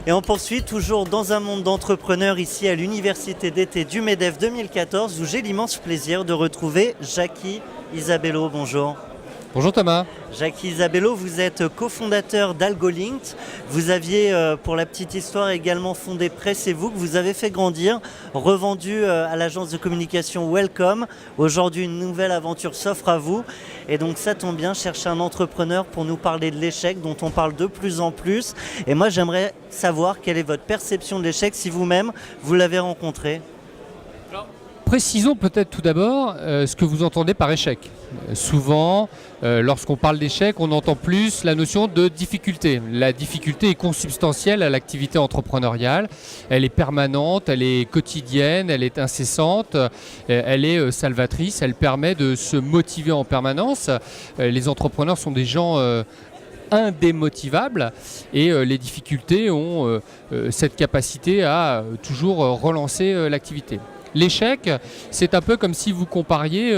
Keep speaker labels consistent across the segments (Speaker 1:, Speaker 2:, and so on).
Speaker 1: Et on poursuit toujours dans un monde d'entrepreneurs ici à l'université d'été du MEDEF 2014 où j'ai l'immense plaisir de retrouver Jackie Isabello. Bonjour.
Speaker 2: Bonjour Thomas.
Speaker 1: Jackie Isabello, vous êtes cofondateur d'AlgoLinked. Vous aviez, pour la petite histoire, également fondé Pressez-vous, que vous avez fait grandir, revendu à l'agence de communication Welcome. Aujourd'hui, une nouvelle aventure s'offre à vous. Et donc ça tombe bien, chercher un entrepreneur pour nous parler de l'échec, dont on parle de plus en plus. Et moi, j'aimerais savoir quelle est votre perception de l'échec, si vous-même, vous l'avez rencontré.
Speaker 2: Précisons peut-être tout d'abord ce que vous entendez par échec. Souvent, lorsqu'on parle d'échec, on entend plus la notion de difficulté. La difficulté est consubstantielle à l'activité entrepreneuriale. Elle est permanente, elle est quotidienne, elle est incessante, elle est salvatrice, elle permet de se motiver en permanence. Les entrepreneurs sont des gens indémotivables et les difficultés ont cette capacité à toujours relancer l'activité. L'échec, c'est un peu comme si vous compariez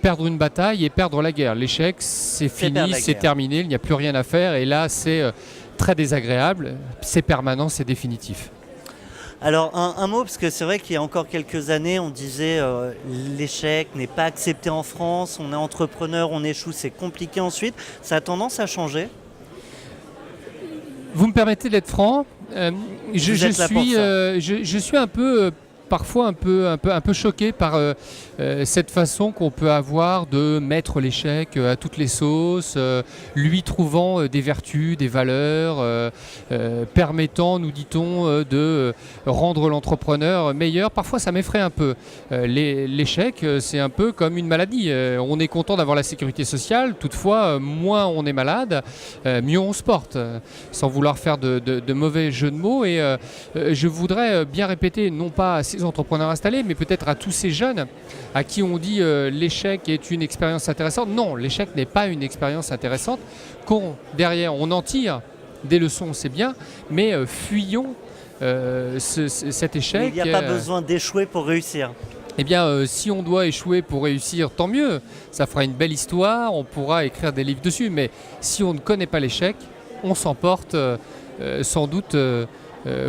Speaker 2: perdre une bataille et perdre la guerre. L'échec, c'est fini, c'est terminé, il n'y a plus rien à faire et là, c'est très désagréable, c'est permanent, c'est définitif.
Speaker 1: Alors un mot, parce que c'est vrai qu'il y a encore quelques années, on disait l'échec n'est pas accepté en France, on est entrepreneur, on échoue, c'est compliqué ensuite. Ça a tendance à changer.
Speaker 2: Vous me permettez d'être franc, je suis un peu... parfois un peu choqué par cette façon qu'on peut avoir de mettre l'échec à toutes les sauces, lui trouvant des vertus, des valeurs, permettant, nous dit-on, de rendre l'entrepreneur meilleur. Parfois ça m'effraie un peu. L'échec, c'est un peu comme une maladie. On est content d'avoir la sécurité sociale, toutefois, moins on est malade, mieux on se porte, sans vouloir faire de mauvais jeux de mots. Et je voudrais bien répéter, non pas à ces entrepreneurs installés, mais peut-être à tous ces jeunes à qui on dit l'échec est une expérience intéressante. Non, l'échec n'est pas une expérience intéressante. Derrière, on en tire des leçons, c'est bien, mais fuyons cet échec.
Speaker 1: Mais il n'y a pas besoin d'échouer pour réussir.
Speaker 2: Eh bien, si on doit échouer pour réussir, tant mieux. Ça fera une belle histoire, on pourra écrire des livres dessus. Mais si on ne connaît pas l'échec, on s'en porte sans doute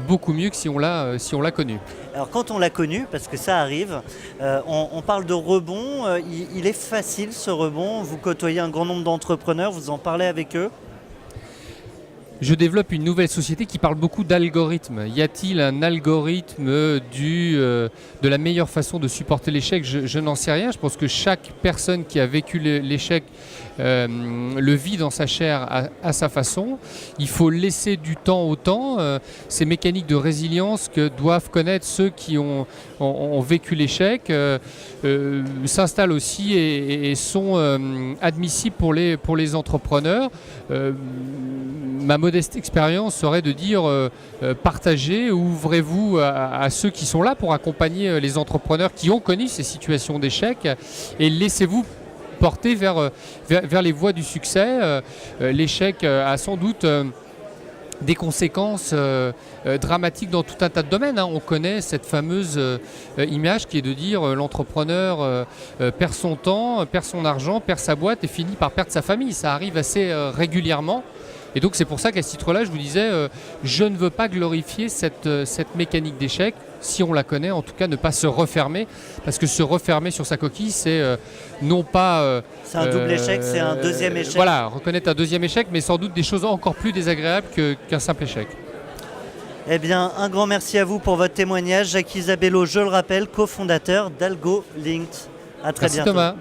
Speaker 2: beaucoup mieux que si on l'a connu.
Speaker 1: Alors quand on l'a connu, parce que ça arrive, on parle de rebond, il est facile ce rebond, vous côtoyez un grand nombre d'entrepreneurs, vous en parlez avec eux.
Speaker 2: Je développe une nouvelle société qui parle beaucoup d'algorithmes. Y a-t-il un algorithme de la meilleure façon de supporter l'échec ? Je n'en sais rien. Je pense que chaque personne qui a vécu l'échec le vit dans sa chair à sa façon. Il faut laisser du temps au temps. Ces mécaniques de résilience que doivent connaître ceux qui ont vécu l'échec s'installent aussi et sont admissibles pour les entrepreneurs. Ma modeste expérience serait de dire partagez, ouvrez-vous à ceux qui sont là pour accompagner les entrepreneurs qui ont connu ces situations d'échec et laissez-vous porter vers les voies du succès. L'échec a sans doute des conséquences dramatiques dans tout un tas de domaines. On connaît cette fameuse image qui est de dire l'entrepreneur perd son temps, perd son argent, perd sa boîte et finit par perdre sa famille. Ça arrive assez régulièrement. Et donc c'est pour ça qu'à ce titre-là, je vous disais, je ne veux pas glorifier cette mécanique d'échec. Si on la connaît, en tout cas, ne pas se refermer. Parce que se refermer sur sa coquille, c'est non pas...
Speaker 1: c'est un double échec, c'est un deuxième échec.
Speaker 2: Voilà, reconnaître un deuxième échec, mais sans doute des choses encore plus désagréables qu'un simple échec.
Speaker 1: Eh bien, un grand merci à vous pour votre témoignage. Jackie Isabello, je le rappelle, cofondateur d'AlgoLinked. À très bientôt.
Speaker 2: Merci Thomas.